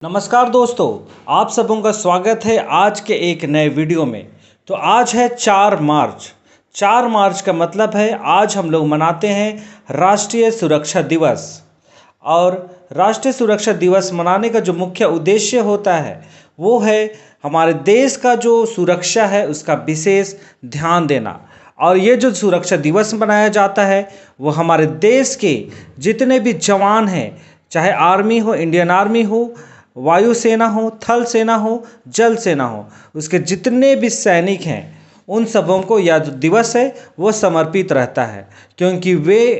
नमस्कार दोस्तों, आप सबों का स्वागत है आज के एक नए वीडियो में। तो आज है 4 मार्च। 4 मार्च का मतलब है आज हम लोग मनाते हैं राष्ट्रीय सुरक्षा दिवस। और राष्ट्रीय सुरक्षा दिवस मनाने का जो मुख्य उद्देश्य होता है वो है हमारे देश का जो सुरक्षा है उसका विशेष ध्यान देना। और ये जो सुरक्षा दिवस मनाया जाता है वो हमारे देश के जितने भी जवान हैं, चाहे आर्मी हो, इंडियन आर्मी हो, वायुसेना हो, थल सेना हो, जल सेना हो, उसके जितने भी सैनिक हैं उन सबों को यह जो दिवस है वो समर्पित रहता है, क्योंकि वे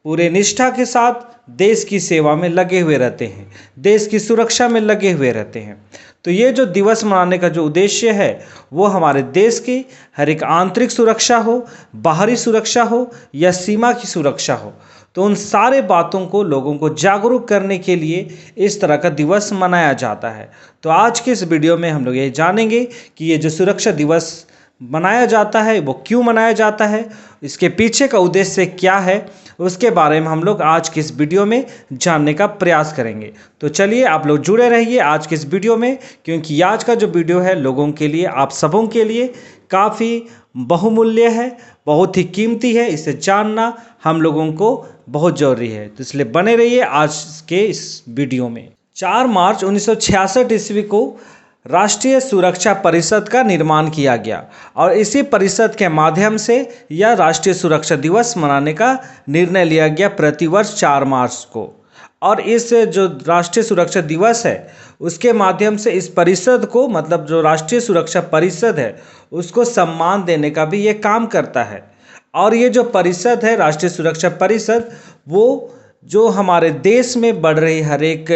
पूरे निष्ठा के साथ देश की सेवा में लगे हुए रहते हैं, देश की सुरक्षा में लगे हुए रहते हैं। तो ये जो दिवस मनाने का जो उद्देश्य है वो हमारे देश की हर एक आंतरिक सुरक्षा हो, बाहरी सुरक्षा हो या सीमा की सुरक्षा हो, तो उन सारे बातों को लोगों को जागरूक करने के लिए इस तरह का दिवस मनाया जाता है। तो आज के इस वीडियो में हम लोग ये जानेंगे कि ये जो सुरक्षा दिवस मनाया जाता है वो क्यों मनाया जाता है, इसके पीछे का उद्देश्य क्या है, उसके बारे में हम लोग आज की इस वीडियो में जानने का प्रयास करेंगे। तो चलिए आप लोग जुड़े रहिए आज के इस वीडियो में, क्योंकि आज का जो वीडियो है लोगों के लिए, आप सबों के लिए काफ़ी बहुमूल्य है, बहुत ही कीमती है। इसे जानना हम लोगों को बहुत ज़रूरी है, तो इसलिए बने रहिए आज के इस वीडियो में। 4 मार्च 1966 ईस्वी को राष्ट्रीय सुरक्षा परिषद का निर्माण किया गया और इसी परिषद के माध्यम से यह राष्ट्रीय सुरक्षा दिवस मनाने का निर्णय लिया गया प्रतिवर्ष 4 मार्च को। और इस जो राष्ट्रीय सुरक्षा दिवस है उसके माध्यम से इस परिषद को, मतलब जो राष्ट्रीय सुरक्षा परिषद है उसको सम्मान देने का भी ये काम करता है। और ये जो परिषद है राष्ट्रीय सुरक्षा परिषद, वो जो हमारे देश में बढ़ रही हर एक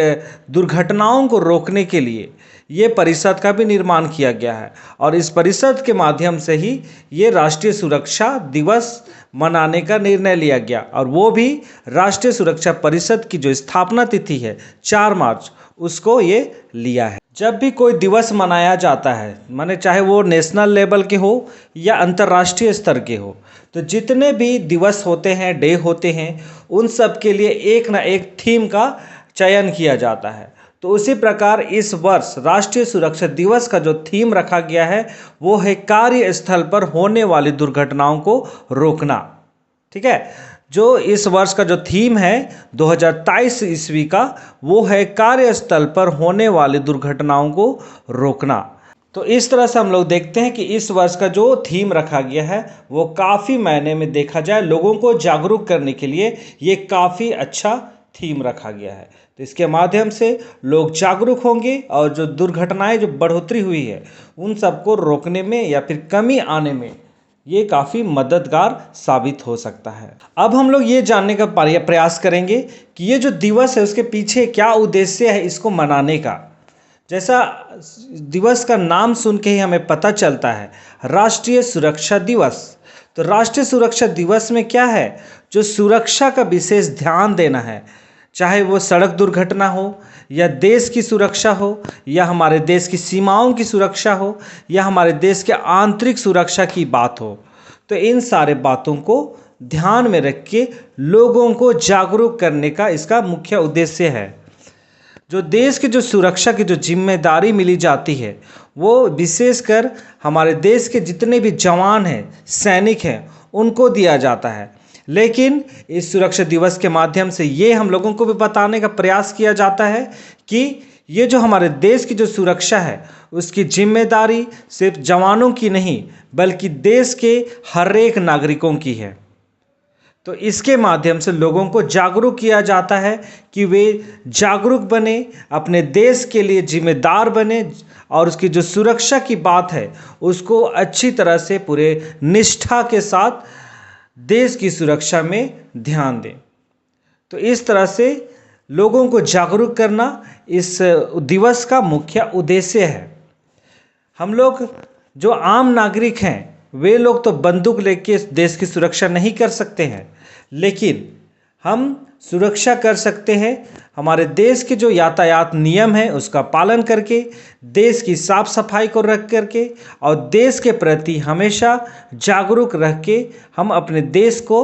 दुर्घटनाओं को रोकने के लिए ये परिषद का भी निर्माण किया गया है। और इस परिषद के माध्यम से ही ये राष्ट्रीय सुरक्षा दिवस मनाने का निर्णय लिया गया, और वो भी राष्ट्रीय सुरक्षा परिषद की जो स्थापना तिथि है 4 मार्च, उसको ये लिया है। जब भी कोई दिवस मनाया जाता है, माने चाहे वो नेशनल लेवल के हो या अंतर्राष्ट्रीय स्तर के हो, तो जितने भी दिवस होते हैं, डे होते हैं, उन सब के लिए एक ना एक थीम का चयन किया जाता है। तो उसी प्रकार इस वर्ष राष्ट्रीय सुरक्षा दिवस का जो थीम रखा गया है वो है कार्यस्थल पर होने वाली दुर्घटनाओं को रोकना। ठीक है, जो इस वर्ष का जो थीम है 2023 ईस्वी का, वो है कार्यस्थल पर होने वाली दुर्घटनाओं को रोकना। तो इस तरह से हम लोग देखते हैं कि इस वर्ष का जो थीम रखा गया है वो काफ़ी मायने में देखा जाए लोगों को जागरूक करने के लिए ये काफ़ी अच्छा थीम रखा गया है। तो इसके माध्यम से लोग जागरूक होंगे और जो दुर्घटनाएं जो बढ़ोतरी हुई है उन सबको रोकने में या फिर कमी आने में ये काफ़ी मददगार साबित हो सकता है। अब हम लोग ये जानने का प्रयास करेंगे कि ये जो दिवस है उसके पीछे क्या उद्देश्य है इसको मनाने का। जैसा दिवस का नाम सुन के ही हमें पता चलता है, राष्ट्रीय सुरक्षा दिवस। तो राष्ट्रीय सुरक्षा दिवस में क्या है, जो सुरक्षा का विशेष ध्यान देना है, चाहे वो सड़क दुर्घटना हो या देश की सुरक्षा हो या हमारे देश की सीमाओं की सुरक्षा हो या हमारे देश के आंतरिक सुरक्षा की बात हो। तो इन सारे बातों को ध्यान में रख के लोगों को जागरूक करने का इसका मुख्य उद्देश्य है। जो देश की जो सुरक्षा की जो जिम्मेदारी मिली जाती है वो विशेषकर हमारे देश के जितने भी जवान हैं, सैनिक हैं, उनको दिया जाता है। लेकिन इस सुरक्षा दिवस के माध्यम से ये हम लोगों को भी बताने का प्रयास किया जाता है कि ये जो हमारे देश की जो सुरक्षा है उसकी जिम्मेदारी सिर्फ जवानों की नहीं बल्कि देश के हर एक नागरिकों की है। तो इसके माध्यम से लोगों को जागरूक किया जाता है कि वे जागरूक बने, अपने देश के लिए जिम्मेदार बने और उसकी जो सुरक्षा की बात है उसको अच्छी तरह से पूरे निष्ठा के साथ देश की सुरक्षा में ध्यान दें। तो इस तरह से लोगों को जागरूक करना इस दिवस का मुख्य उद्देश्य है। हम लोग जो आम नागरिक हैं वे लोग तो बंदूक लेके देश की सुरक्षा नहीं कर सकते हैं, लेकिन हम सुरक्षा कर सकते हैं हमारे देश के जो यातायात नियम है उसका पालन करके, देश की साफ सफाई को रख करके और देश के प्रति हमेशा जागरूक रह के हम अपने देश को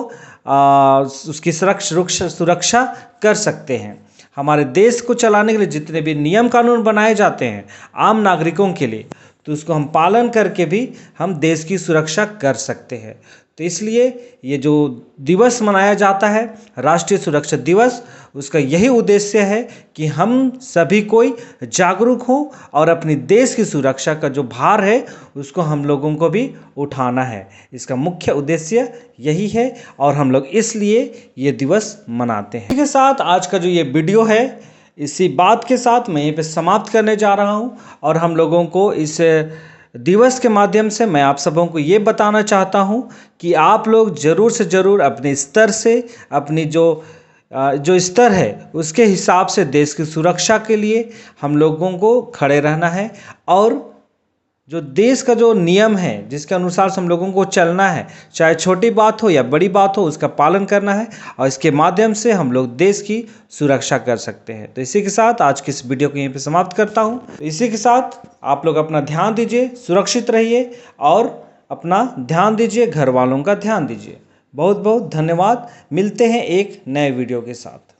उसकी सुरक्षा कर सकते हैं। हमारे देश को चलाने के लिए जितने भी नियम कानून बनाए जाते हैं आम नागरिकों के लिए, तो उसको हम पालन करके भी हम देश की सुरक्षा कर सकते हैं। तो इसलिए ये जो दिवस मनाया जाता है राष्ट्रीय सुरक्षा दिवस, उसका यही उद्देश्य है कि हम सभी कोई जागरूक हो और अपनी देश की सुरक्षा का जो भार है उसको हम लोगों को भी उठाना है। इसका मुख्य उद्देश्य यही है और हम लोग इसलिए ये दिवस मनाते हैं। इसी के साथ आज का जो ये वीडियो है, इसी बात के साथ मैं यहीं पे समाप्त करने जा रहा हूँ और हम लोगों को इस दिवस के माध्यम से मैं आप सबों को ये बताना चाहता हूँ कि आप लोग ज़रूर से ज़रूर अपने स्तर से, अपनी जो स्तर है उसके हिसाब से देश की सुरक्षा के लिए हम लोगों को खड़े रहना है और जो देश का जो नियम है जिसके अनुसार से हम लोगों को चलना है, चाहे छोटी बात हो या बड़ी बात हो, उसका पालन करना है और इसके माध्यम से हम लोग देश की सुरक्षा कर सकते हैं। तो इसी के साथ आज की इस वीडियो को यहीं पे समाप्त करता हूं। तो इसी के साथ आप लोग अपना ध्यान दीजिए, सुरक्षित रहिए और अपना ध्यान दीजिए, घर वालों का ध्यान दीजिए। बहुत बहुत धन्यवाद। मिलते हैं एक नए वीडियो के साथ।